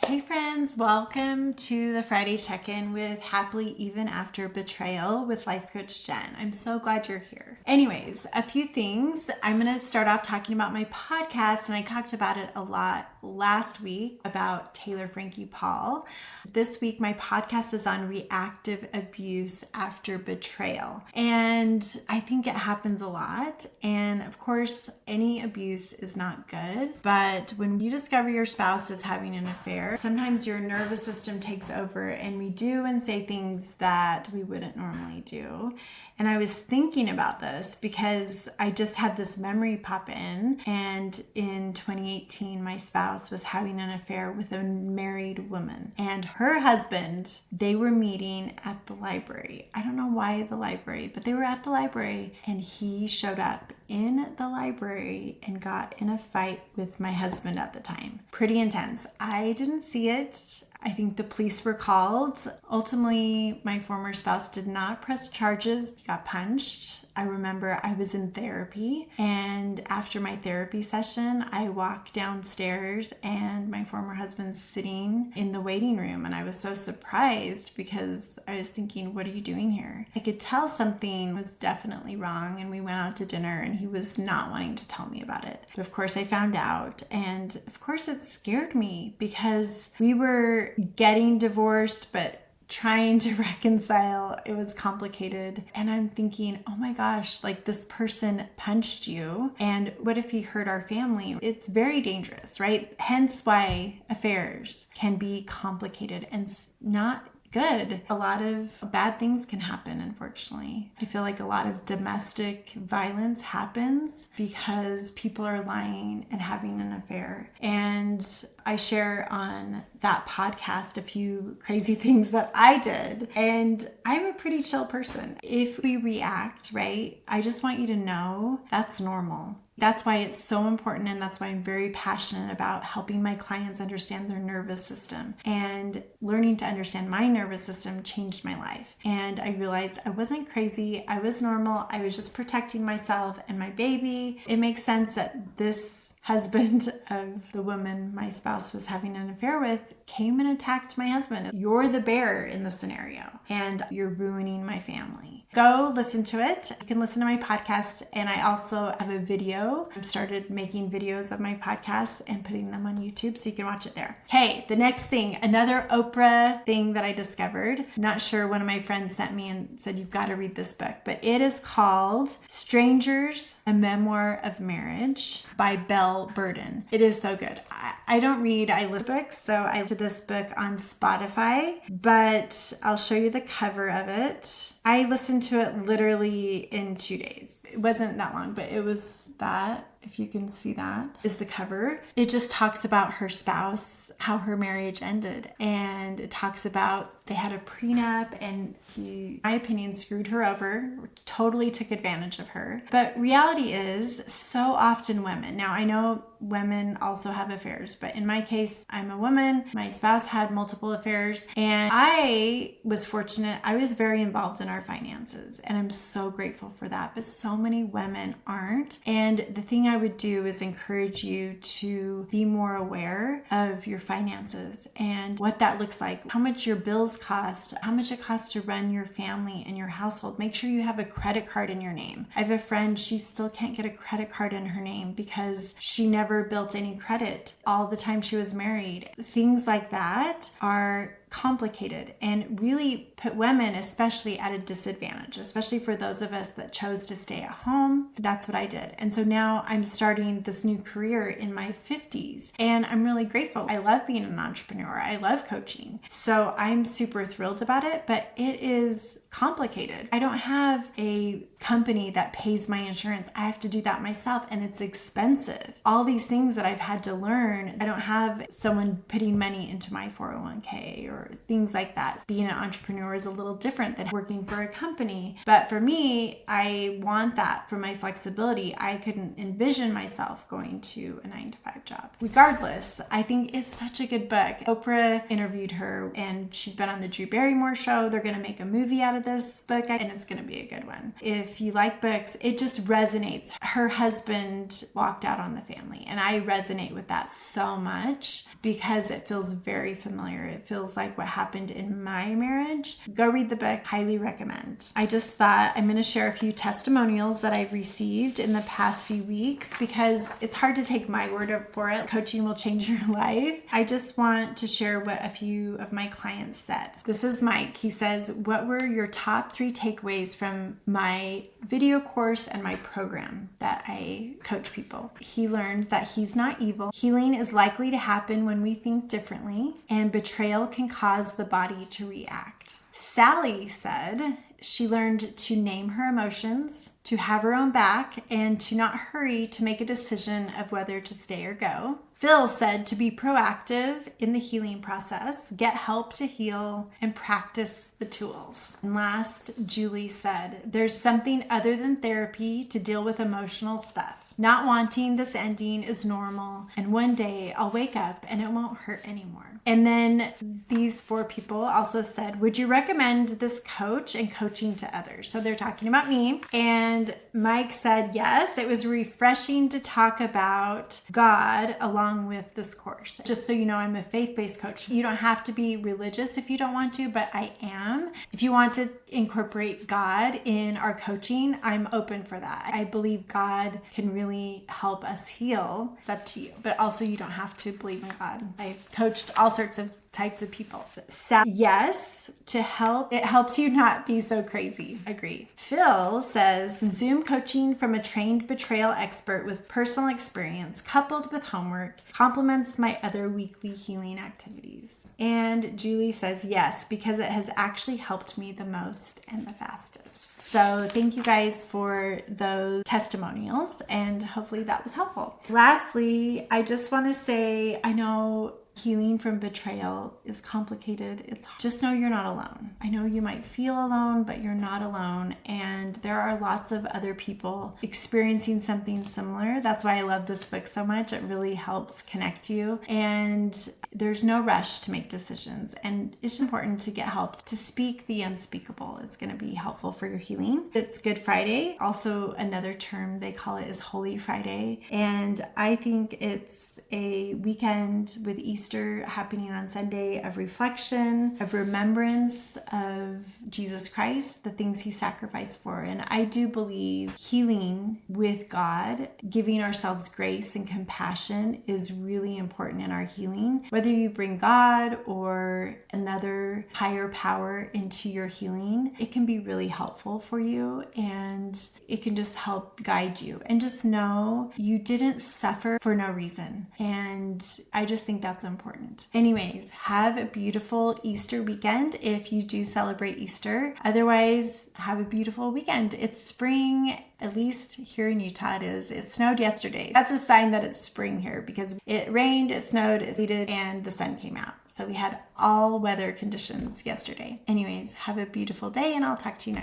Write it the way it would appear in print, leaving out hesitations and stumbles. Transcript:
Hey friends, welcome to the Friday check-in with Happily Even After Betrayal with Life Coach Jen. I'm so glad you're here. Anyways, a few things. I'm going to start off talking about my podcast, and I talked about it a lot last week about Taylor Frankie Paul. This week, my podcast is on reactive abuse after betrayal. And I think it happens a lot. And of course, any abuse is not good. But when you discover your spouse is having an affair, sometimes your nervous system takes over and we do and say things that we wouldn't normally do. And I was thinking about this because I just had this memory pop in, and in 2018, my spouse was having an affair with a married woman, and her husband, they were meeting at the library. I don't know why the library, but they were at the library, and he showed up in the library and got in a fight with my husband at the time. Pretty intense. I didn't see it. I think the police were called. Ultimately, my former spouse did not press charges. He got punched. I remember I was in therapy, and after my therapy session, I walked downstairs and my former husband's sitting in the waiting room, and I was so surprised because I was thinking, what are you doing here? I could tell something was definitely wrong, and we went out to dinner and he was not wanting to tell me about it. But of course I found out, and of course it scared me because we were getting divorced, but trying to reconcile, it was complicated. And I'm thinking, oh my gosh, like this person punched you. And what if he hurt our family? It's very dangerous, right? Hence why affairs can be complicated and not good. A lot of bad things can happen, unfortunately. I feel like a lot of domestic violence happens because people are lying and having an affair. And I share on that podcast a few crazy things that I did. And I'm a pretty chill person. If we react, right, I just want you to know that's normal. That's why it's so important, and that's why I'm very passionate about helping my clients understand their nervous system. And learning to understand my nervous system changed my life. And I realized I wasn't crazy. I was normal. I was just protecting myself and my baby. It makes sense that this husband of the woman my spouse was having an affair with came and attacked my husband. You're the bear in the scenario, and you're ruining my family. Go listen to it. You can listen to my podcast, and I also have a video. I've started making videos of my podcast and putting them on YouTube so you can watch it there. Okay, the next thing, another Oprah thing that I discovered. I'm not sure, one of my friends sent me and said, you've got to read this book, but it is called Strangers, a Memoir of Marriage by Belle Burden. It is so good. I don't read, I listen to books, so I listened to this book on Spotify, but I'll show you the cover of it. I listened to it literally in 2 days. It wasn't that long, but it was that. If you can see that, is the cover. It just talks about her spouse, how her marriage ended. And it talks about they had a prenup, and he, in my opinion, screwed her over, totally took advantage of her. But reality is, so often women, now I know women also have affairs, but in my case, I'm a woman. My spouse had multiple affairs, and I was fortunate. I was very involved in our finances, and I'm so grateful for that. But so many women aren't. And the thing I would do is encourage you to be more aware of your finances and what that looks like, how much your bills cost, how much it costs to run your family and your household. Make sure you have a credit card in your name. I have a friend, she still can't get a credit card in her name because she never built any credit all the time she was married. Things like that are complicated and really put women especially at a disadvantage, especially for those of us that chose to stay at home. That's what I did. And so now I'm starting this new career in my 50s, and I'm really grateful. I love being an entrepreneur. I love coaching. So I'm super thrilled about it, but it is complicated. I don't have a company that pays my insurance. I have to do that myself, and it's expensive. All these things that I've had to learn, I don't have someone putting money into my 401k or things like that. Being an entrepreneur is a little different than working for a company. But for me, I want that for my flexibility. I couldn't envision myself going to a 9-to-5 job. Regardless, I think it's such a good book. Oprah interviewed her and she's been on the Drew Barrymore show. They're going to make a movie out of this book and it's going to be a good one. If you like books, it just resonates. Her husband walked out on the family and I resonate with that so much because it feels very familiar. It feels like what happened in my marriage. Go read the book. Highly recommend. I just thought I'm going to share a few testimonials that I've received in the past few weeks because it's hard to take my word for it. Coaching will change your life. I just want to share what a few of my clients said. This is Mike. He says, what were your top 3 takeaways from my video course and my program that I coach people? He learned that he's not evil. Healing is likely to happen when we think differently, and betrayal can cause the body to react. Sally said she learned to name her emotions, to have her own back, and to not hurry to make a decision of whether to stay or go. Phil said to be proactive in the healing process, get help to heal, and practice the tools. And last, Julie said, there's something other than therapy to deal with emotional stuff. Not wanting this ending is normal, and one day I'll wake up and it won't hurt anymore. And then these 4 people also said, would you recommend this coach and coaching to others? So they're talking about me. And Mike said, yes, it was refreshing to talk about God along with this course. Just so you know, I'm a faith-based coach. You don't have to be religious if you don't want to, but I am. If you want to incorporate God in our coaching, I'm open for that. I believe God can really help us heal. It's up to you. But also you don't have to believe in God. I've coached all sorts of types of people. So yes, to help, it helps you not be so crazy. Agree. Phil says, Zoom coaching from a trained betrayal expert with personal experience coupled with homework complements my other weekly healing activities. And Julie says, yes, because it has actually helped me the most and the fastest. So thank you guys for those testimonials and hopefully that was helpful. Lastly, I just want to say, I know healing from betrayal is complicated. It's just know you're not alone. I know you might feel alone, but you're not alone. And there are lots of other people experiencing something similar. That's why I love this book so much. It really helps connect you. And there's no rush to make decisions. And it's important to get help to speak the unspeakable. It's going to be helpful for your healing. It's Good Friday. Also, another term they call it is Holy Friday. And I think it's a weekend with Easter happening on Sunday of reflection, of remembrance of Jesus Christ, the things he sacrificed for. And I do believe healing with God, giving ourselves grace and compassion is really important in our healing. Whether you bring God or another higher power into your healing, it can be really helpful for you and it can just help guide you. And just know you didn't suffer for no reason. And I just think that's important. Anyways, have a beautiful Easter weekend if you do celebrate Easter. Otherwise, have a beautiful weekend. It's spring, at least here in Utah it is. It snowed yesterday. That's a sign that it's spring here because it rained, it snowed, it sleeted, and the sun came out. So we had all weather conditions yesterday. Anyways, have a beautiful day and I'll talk to you next.